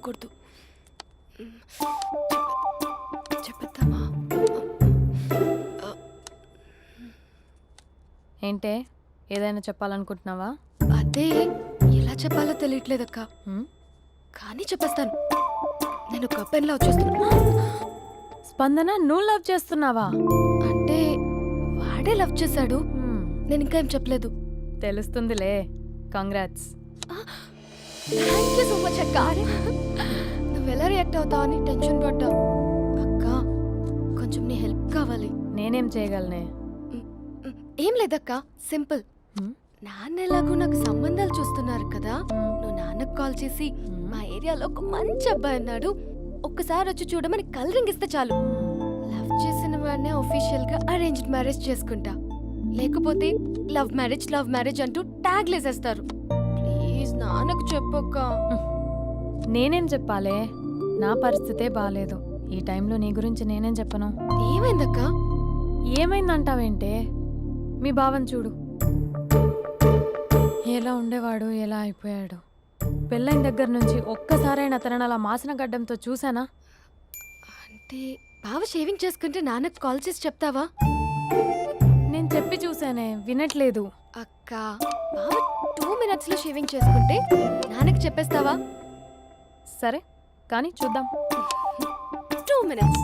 తెలియకూడదు. చెప్పేద్దామా? ఏంటే ఏదైనా చెప్పాలనుకుంటున్నావా? అదే ఎలా చెప్పాలో తెలియట్లేదక్క. కానీ చెప్పేస్తాను. నేను ఒక అబ్బాయిని లవ్ చేస్తున్నా. స్పందన, నువ్వు లవ్ చేస్తున్నావా? అంటే వాడే లవ్ చేశాడు. నేను ఇంకా ఏం చెప్పలేదు. తెలుస్తుందిలే. Congrats. Thank you so much అక్క. నువ్వు ఎలా రియాక్ట్ అవుతావు అని టెన్షన్ పడ్డావు. అక్క కొంచెం నీ హెల్ప్ కావాలి. నేనేం చేయగలనే? ఏం లేదక్క, సింపుల్. నాన్న ఎలాగో నాకు సంబంధాలు చూస్తున్నారు కదా, నువ్వు నాన్నకు కాల్ చేసి మా ఏరియాలో ఒక మంచి అబ్బాయి అన్నాడు, ఒక్కసారి వచ్చి చూడమని కలరింగ్ ఇస్తే చాలు. లవ్ చేసిన వాడినే ఒఫీషియల్ గా అరేంజ్డ్ మ్యారేజ్ చేసుకుంటా. లేకపోతే లవ్ మ్యారేజ్ అంటూ ట్యాగ్ లేసేస్తారు. ప్లీజ్ నాన్నకు చెప్పక్క. నేనేం చెప్పాలే? నా పరిస్థితే బాలేదు. ఈ టైంలో నీ గురించి నేనేం చెప్పను? ఏమైందక్క? ఏమైందంటావేంటే? మీ బావని చూడు, ఎలా ఉండేవాడు, ఎలా అయిపోయాడు. పెళ్ళైన దగ్గర నుంచి ఒక్కసారైనా తనని అలా మాసిన గడ్డంతో చూసానా? అంటే బావ షేవింగ్ చేసుకుంటే నాన్నకు కాల్ చేసి చెప్తావా? నేను చెప్పి చూసానే, వినట్లేదు. అక్క బావ 2 minutes లో షేవింగ్ చేసుకుంటే నాన్నకి చెప్పేస్తావా? సరే కానీ చూద్దాం. 2 minutes.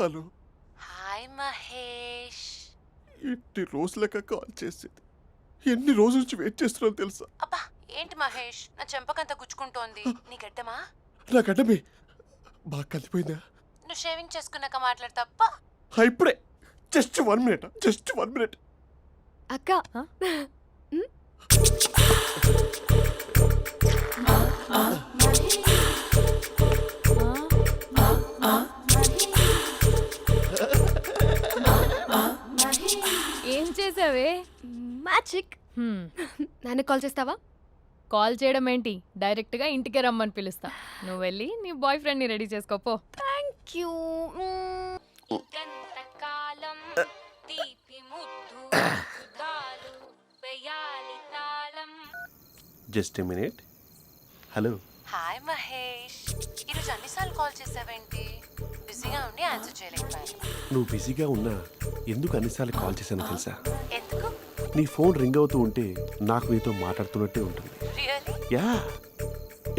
హలో. హాయ్ మహేష్. ఎన్ని రోజులక కాల్ చేసేది? ఎన్ని రోజుల నుంచి వెయిట్ చేస్తున్నావు తెలుసా? అబ్బా ఏంటి మహేష్, నా చెంపకంత గుచ్చుకుంటోంది. నీ గడ్డమా? నా గడ్డమే బాగా కలిపోయిందా? నువ్వు షేవింగ్ చేసుకున్నాక మాట్లాడతాప్పా. ఇప్పుడే జస్ట్ 1 minute. అక్క ఏం చేసావే? మ్యాజిక్. నాన్నకు కాల్ చేస్తావా? కాల్ చేయడం ఏంటి, డైరెక్ట్ గా ఇంటికే రమ్మని పిలుస్తా. నువ్వు వెళ్ళి నీ బాయ్ ఫ్రెండ్ ని రెడీ చేసుకోపో. Thank you. Just a minute. Hello. Hi Mahesh, ఈరోజు అన్నిసార్లు కాల్ చేసావేంటి? బిజీగా ఉండి ఆన్సర్ చేయలేకపోయాను. నువ్వు బిజీగా ఉన్నా ఎందుకు అన్నిసార్లు కాల్ చేశానో తెలుసా? ఎందుకు? నీ ఫోన్ రింగ్ అవుతూ ఉంటే నాకు నీతో మాట్లాడుతున్నట్టే ఉంటుంది. రియల్లీ? యా,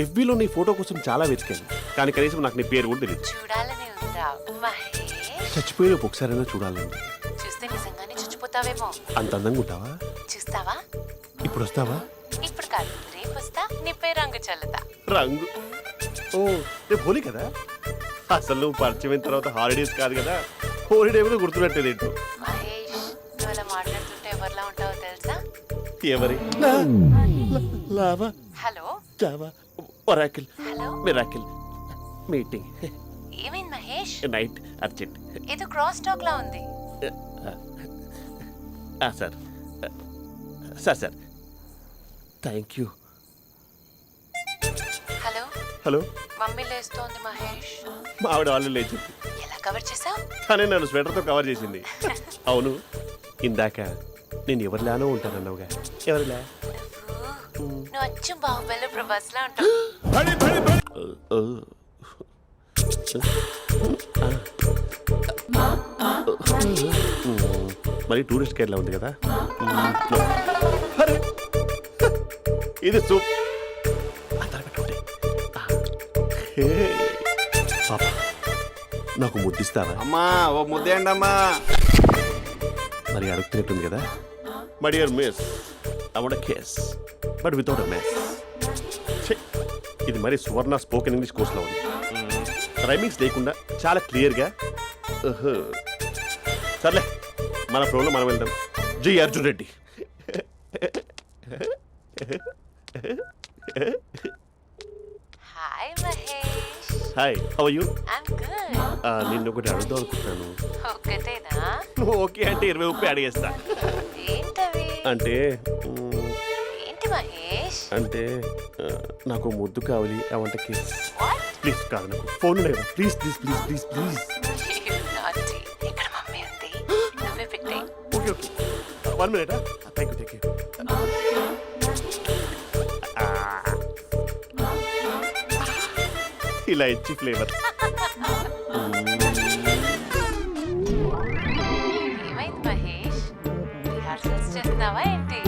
ఎఫ్బీలో నీ ఫోటో కోసం చాలా వెతికాను, కానీ కనీసం నాకు నీ పేరు కూడా తెలియదు. చూడాలని ఉందా మహేష్? చచ్చిపోయిన ఒకసారైనా చూడాలండి. చూస్తే నిజంగానే చచ్చిపోతావేమో. అంత అందంగా ఉంటావా? చూస్తావా? ఇప్పుడు వస్తావా? ఇప్పుడు కాదు, రేపు వస్తా. నీపై రంగు చల్లుతా. రంగు? ఓ రేపు హోలీ కదా. అసలు నువ్వు పరిచయం అయిన తర్వాత హాలిడేస్ కాదు కదా, హోలిడే మీద గుర్తున్నట్టేది ఏంటో. మహేష్, నువ్వు అలా మాట్లాడుతుంటే ఎవరిలా ఉంటావో తెలుసా? ఎవరి? Lava, hello, Java, Oracle, hello, miracle, meeting, ఏమైంది మహేష్? Night, urgent. ఏదో క్రాస్ టాక్ లా ఉంది. Sir sir sir thank you. Hello hello. Mummy లేస్తోంది మహేష్. మా ఆవిడ వాళ్ళు లేచి ఎలా కవర్ చేసావు? కానీ నన్ను స్వెటర్తో కవర్ చేసింది. అవును, ఇందాక నేను ఎవరిలానో ఉంటానన్నావుగా, ఎవరిలా? నువ్వు అచ్చం బాహుబలి ప్రభాస్ లా ఉంటావు. మరి టూరిస్ట్ గైడ్లా ఉంది కదా. ఇది సూప్. పాప నాకు ముద్దిస్తావా? అమ్మా ఓ ముద్దేయండి అమ్మా. మరి అడుగుతున్నట్టుంది కదా. My dear miss, I want a kiss but without a mess. ఇది మరి సువర్ణ స్పోకెన్ ఇంగ్లీష్ కోర్సులో ఉంది. రైమింగ్స్ లేకుండా చాలా క్లియర్గా. సర్లే, మన ప్రోలో మనం వెళ్దాం. G Arjun Reddy. Hi Mahesh. Hi, how are you? I'm good. నిన్ను ఒకటి అడుగుదాం అనుకుంటున్నాను. ఒకటేనా? నువ్వు ఓకే అంటే 20 అడిగేస్తా. ఏంటవి? అంటే ఏంటి మహేష్? అంటే నాకు ముద్దు కావాలి అవంట కిస్ What? ప్లీజ్ కాదు నాకు ఫోన్ లేదా please please please please please You naughty. ఇక్కడ మమ్మీ ఉంది, నువ్వే పెట్టేయ్. Okay okay 1 minute thank you ఇలా ఇచ్చి ఫ్లేవర్ ఏమైంది మహేష్? రిహార్సల్స్ చేస్తున్నావా ఏంటి?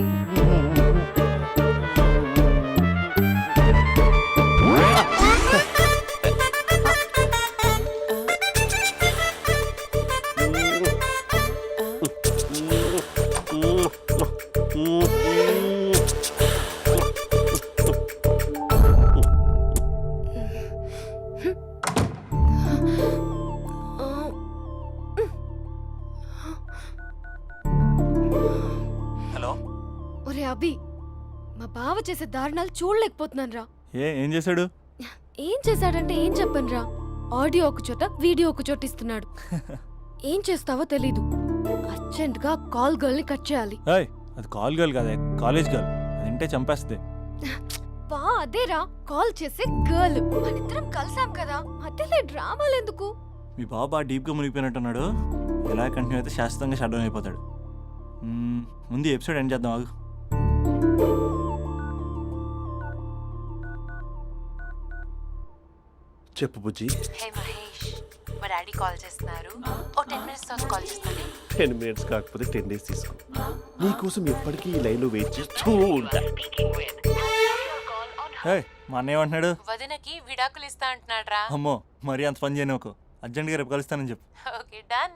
హలో. ఒరే అభి, మా బావ చేసే దారుణాలు చూడలేకపోతున్నాను రా. ఏం చేశాడు? ఏం చేశాడంటే ఏం చెప్పను రా. ఆడియో ఒక చోట వీడియో ఒక చోట ఇస్తున్నాడు. ఏం చేస్తావో తెలీదు. అర్జెంట్ గా కాల్ గర్ల్ ని కట్ చేయాలి. ఏయ్, అది కాల్ గర్ల్ కాదే, కాలేజ్ గర్ల్. అది వింటే చంపేస్తుంది. బా అదేరా కాల్ చేసే గర్ల్. మనిద్దరం కలిసాం కదా, మధ్యలో డ్రామాలు ఎందుకు? మీ బాబు బాగా డీప్గా మునిగిపోయినట్టున్నాడు. ఎలా కంటిన్యూ అయితే శాశ్వతంగా షట్ డౌన్ అయిపోతాడు. ముందు ఎపిసోడ్ ఎండ్ చేద్దాం ఆగు. చెప్పు బుజ్జి. హే మహేష్, మా డాడీ కాల్ చేస్తున్నారు. ఓ 10 minutes తర్వాత కాల్ చేస్తాను. 10 minutes కాకపోతే 10 days తీసుకో. నీకోసం ఎప్పటికీ ఈ లైన్లో వెయిట్ చేస్తూ ఉంటా. ఏయ్, మా అన్న ఏమంటున్నాడు? వదినకి విడాకులు ఇస్తా అంటున్నాడు రా. అమ్మో, మరీ అంత పని చేయను. ఒక అర్జెంట్గా రేపు కలుస్తానని చెప్పు. Okay done.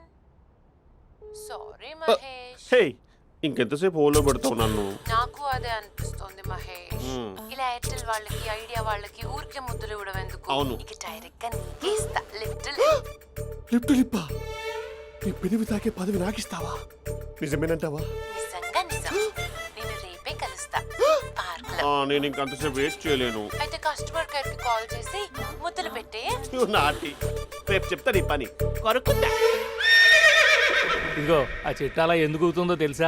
సారీ మహేష్. హే ఇంకెంతసేపు హోల్లో పెడతావు నన్ను? నాకు అదే అనిపిస్తోంది మహేష్. ఇలా ఎయిర్టెల్ వాళ్ళకి, ఐడియా వాళ్ళకి ఊరికే ముద్దులు ఇవ్వడం ఎందుకు? అవును. ఇక డైరెక్ట్ గా నీకే ఇస్తా. లిటిల్ లిప్ టు లిప్పా? నీ పెనివి తాకే పదవి నాకిస్తావా? నిజమేనంటావా? నిజంగా నిజం. నేను రేపే కలుస్తా పార్క్ లో. నేను ఇంకంతసేపు వెయిట్ చేయలేను. అయితే కస్టమర్ కేర్ కి కాల్ చేసి ముద్దులు పెట్టే. నాటి రేపు చెప్తా నీ పని. కొరుకుంటా. ఇదిగో ఆ చెట్టు అలా ఎందుకు అవుతుందో తెలుసా?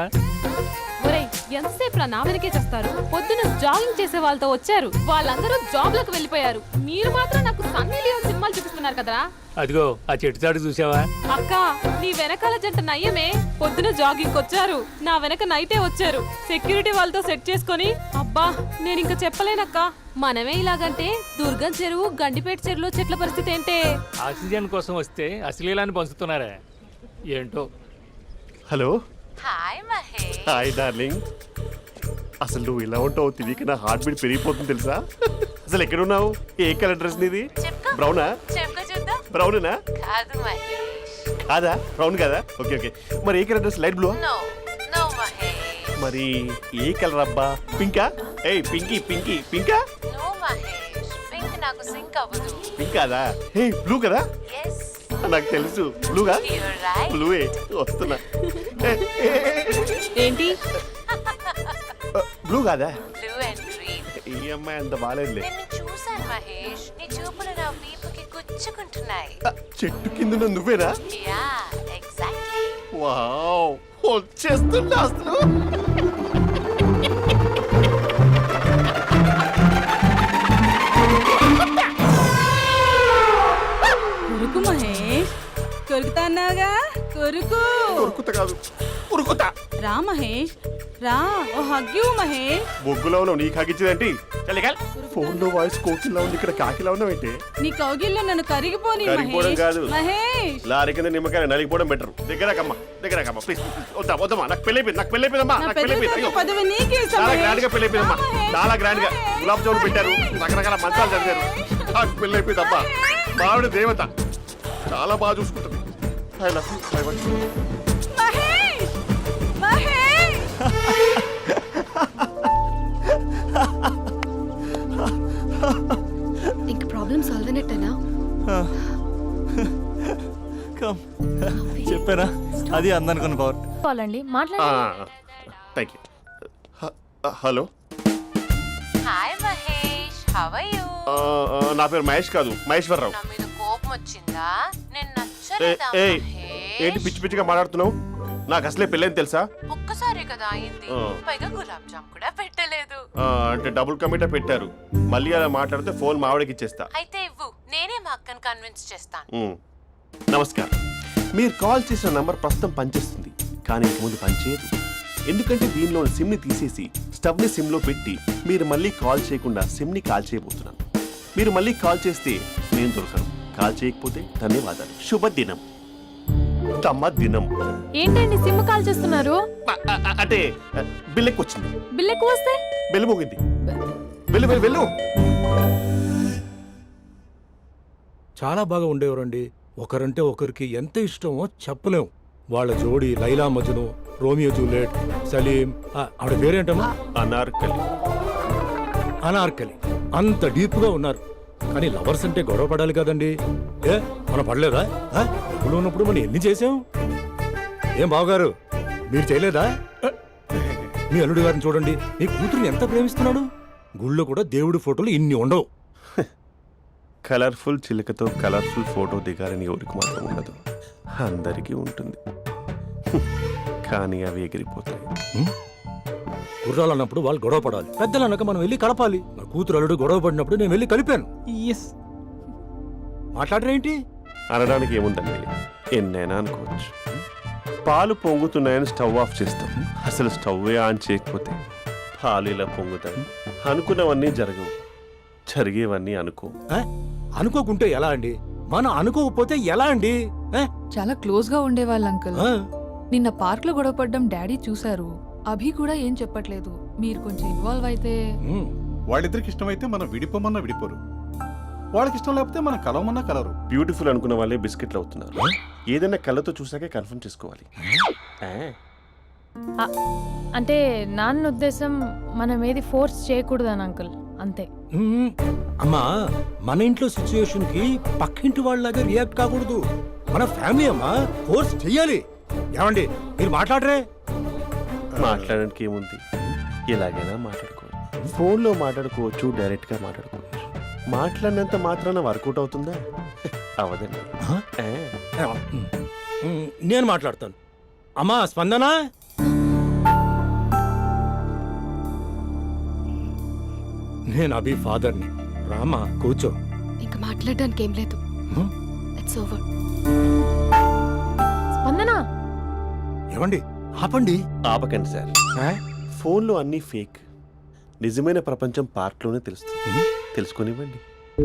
ఒరేయ్, ఎంతసేపు నా వెనకే చేస్తారు? పొద్దున జాగింగ్ చేసే వాళ్ళతో వచ్చారు, వాళ్ళందరూ జాబ్లకు వెళ్ళిపోయారు. మీరు మాత్రం నాకు సన్నీ లియోన్ సినిమాలు చూపిస్తున్నారు కదరా. అదిగో ఆ చెట్టు చాటు చూసావా? అక్క, నీ వెనకాల జంట నయ్యమే. పొద్దున జాగింగ్ వచ్చారు, నా వెనక నైటే వచ్చారు. సెక్యూరిటీ వాళ్ళతో సెట్ చేసుకొని, అబ్బా నేను ఇంకా చెప్పలేనక్క. మనమే ఇలాగంటే దుర్గం చెరువు, గండిపేట చెరువులో చెట్ల పరిస్థితి ఏంటే? ఆక్సిజన్ కోసం వస్తే అశ్లీలాన్ని పంచుతున్నారా ఏంటో. Hello. Hi Mahesh. Hi darling. అసలు నువ్వు ఇలా ఉంటావు తిరిగి నా హార్ట్ బీట్ పెరిగిపోతుంది తెలుసా? అసలు ఎక్కడున్నావు? ఏ కలర్ డ్రెస్ నీది? చెప్పుకో. బ్రౌనా? చెప్పుకో చూద్దాం. బ్రౌనేనా? కాదు మహేష్. కాదా? బ్రౌన్ కదా? Okay okay. మరి ఏ colour dress? Light blue? No no Mahesh. మరి ఏ కలర్ అబ్బా? పింకా? ఏయ్ పింకీ పింకీ పింకా? నో మహేష్, పింక్ నాకు సింక్ అవ్వదు. పింక్ కాదా? హే బ్లూ కదా? ఎస్, నాకు తెలుసు బ్లూగా. You're right. బ్లూవే వస్తున్నా. ఏంటి? బ్లూ కాదా? Blue and green. ఈ అమ్మాయి అంత బాగాలేదులే. నిన్ను చూశాను మహేష్, నీ చూపులు నా వీపుకి గుచ్చుకుంటున్నాయి. చెట్టు కింద నువ్వేనా? Yeah exactly. వావ్ వచ్చేస్తున్నా అసలు. కొరుకు మహేష్, కొరుకుతా అన్నావుగా, కొరుకు. ఉరుకుతా కాదు ఉరుకుతా. రా మహేష్, రా. ఓ హగ్గు మహేష్. బొగ్గులో ఉన్నావు నీకు హగించదేంటి? ఫోన్ లో వాయిస్ కోకిలా ఉంది, ఇక్కడ కాకిలా ఉన్నావేంటి? నీ కౌగిల్లో నన్ను కరిగిపోని కరిగిపోవడం మహేష్. కాదు. మహేష్, లారీ కింద నిమ్మకాయ నలిగిపోవడం బెటర్. దగ్గరకమ్మా దగ్గరకమ్మా ప్లీజ్. వద్దా వద్దమ్మా, నాకు పెళ్ళైపోయింది, నాకు పెళ్ళైపోయిందమ్మా, నా నాకు పెళ్ళైపోయింది. పెద్ద అయ్యో పదవి నీకే ఇస్తా చాలా మహేష్. గ్రాండ్ గా పెళ్ళైపోయిందమ్మా, రా మహేష్, చాలా గ్రాండ్ గా. మహేష్. గులాబ్ జామున్ పెట్టారు, రకరకాల మంచాలు చదివారు. నాకు పెళ్ళైపోయిందమ్మా. మావిడ దేవత, చాలా బాగా చూసుకుంటుంది. I love you. I want you. Mahesh, Mahesh. ఇంక ప్రాబ్లం సాల్వ్ అయినట్టేనా? కమ్. చెప్పారా, అది అందనుకున్న పవర్. వాళ్ళండి మాట్లాడండి. Thank you. Hello. Hi Mahesh, how are you? నా పేరు మహేష్ కాదు, మహేశ్వరరావు. నా మీద కోపం వచ్చిందా? నేను నచ్చలేదా ఏయ్, మహేష్? ఏంటి పిచ్చి పిచ్చిగా మాట్లాడుతున్నావు? నాకు అసలే పెళ్ళని తెలుసా? ఒక్కసారి కదా అయింది. ఆ. పైగా గులాబ్ జామ్ కూడా పెట్టలేదు. అంటే డబుల్ కమిటా పెట్టారు. మళ్ళీ అలా మాట్లాడితే ఫోన్ మా ఆవిడకి ఇచ్చేస్తా. అయితే ఇవ్వు, నేనే మా అక్కని కన్విన్స్ చేస్తాను. ఉమ్. నమస్కారం. మీరు కాల్ చేసిన నంబర్ ప్రస్తుతం పనిచేస్తుంది, కానీ ఇంక ముందు పనిచేయదు. ఎందుకంటే దీనిలో సిమ్ని తీసేసి స్టవ్ని సిమ్లో పెట్టి మీరు మళ్ళీ కాల్ చేయకుండా సిమ్ని కాల్ చేయబోతున్నాను. మీరు మళ్ళీ కాల్ చేస్తే నేను దొరకను, కాల్ చేయకపోతే ధన్యవాదాలు. శుభదినం. తమ దినం. ఏంటండి సిమ్ కాల్ చేస్తున్నారు? అంటే బిల్ ఎక్కువ వచ్చింది. బిల్ ఎక్కువ వస్తే బెల్లు మోగింది. వెళ్ళు వెళ్ళు వెళ్ళు. చాలా బాగా ఉండేవారండి. ఒకరంటే ఒకరికి ఎంత ఇష్టమో చెప్పలేం. వాళ్ళ జోడి లైలా మజ్ను, రోమియో జూలియట్, సలీం, ఆవిడ పేరేంటమ్మా? అనార్కలి. అనార్కలి. అంత డీప్గా ఉన్నారు. కానీ లవర్స్ అంటే గొడవ పడాలి కదండి. ఏ మనం పడలేదా? డబ్బులు ఉన్నప్పుడు మనం ఎన్ని చేసాం? ఏం బావగారు, మీరు చేయలేదా? మీ అల్లుడి గారిని చూడండి, మీ కూతురుని ఎంత ప్రేమిస్తున్నాడు. గుళ్ళో కూడా దేవుడి ఫోటోలు ఇన్ని ఉండవు. కలర్ఫుల్ చిలుకతో కలర్ఫుల్ ఫోటో దిగాలని ఎవరికి మాత్రం ఉండదు, అందరికీ ఉంటుంది. కానీ అవి ఎగిరిపోతాయి. గుర్రాలు అన్నప్పుడు వాళ్ళు గొడవ పడాలి, పెద్దలు అన్నాక మనం వెళ్ళి కలపాలి. నా కూతురు అల్లుడు గొడవ పడినప్పుడు నేను వెళ్ళి కలిపాను. మాట్లాడరేంటి? అనడానికి ఏముందండి, ఎన్నైనా అనుకోవచ్చు. పాలు పొంగుతున్నాయని స్టవ్ ఆఫ్ చేస్తాం. అసలు స్టవ్ ఆన్ చేయకపోతే పాలు ఇలా పొంగుతాయి. అనుకున్నవన్నీ జరగవు, జరిగేవన్నీ అనుకో. అనుకోకుంటే ఎలా అండి? మనం అనుకోకపోతే ఎలా అండి? చాలా క్లోజ్ గా ఉండేవాళ్ళు అంకుల్. నిన్న పార్క్ లో గొడవపడ్డం డాడీ చూశారు. అభి కూడా ఏం చెప్పట్లేదు. మీరు కొంచెం ఇన్వాల్వ్ అయితే. వాళ్ళిద్దరికి ఇష్టమైతే మనం విడిపోమన్నా విడిపోరు, వాళ్ళకి ఇష్టం లేకపోతే మనం కలవమన్నా కలరు. బ్యూటిఫుల్ అనుకున్న వాళ్ళే బిస్కెట్లు అవుతున్నారు. ఏదైనా కళ్ళతో చూసాకే కన్ఫర్మ్ చేసుకోవాలి. అంటే నాన్న ఉద్దేశం మనం ఏది ఫోర్స్ చేయకూడదని అంకుల్, అంతే. అమ్మా, మన ఇంట్లో సిచ్యుయేషన్ కి పక్కింటి వాళ్ళలాగా రియాక్ట్ కాకూడదు. మన ఫ్యామిలీ అమ్మా, ఫోర్స్ చెయ్యాలి. ఏమండి మీరు మాట్లాడరే? మాట్లాడడానికి ఏముంది, ఎలాగైనా మాట్లాడుకోవచ్చు. ఫోన్లో మాట్లాడుకోవచ్చు, డైరెక్ట్గా మాట్లాడుకోవచ్చు. మాట్లాడినంత మాత్రాన వర్కౌట్ అవుతుందా? అవదండి. నేను మాట్లాడతాను. అమ్మా స్పందన, నేను అభి ఫాదర్ని. రామా కూర్చో. ఇంకా మాట్లాడడానికి ఏం లేదు. It's over. స్పందన, ఏమండి ఆపండి. ఆపకండి సార్. ఫోన్లో అన్నీ ఫేక్. నిజమైన ప్రపంచం పార్ట్లోనే తెలుస్తుంది. తెలుసుకొనివ్వండి.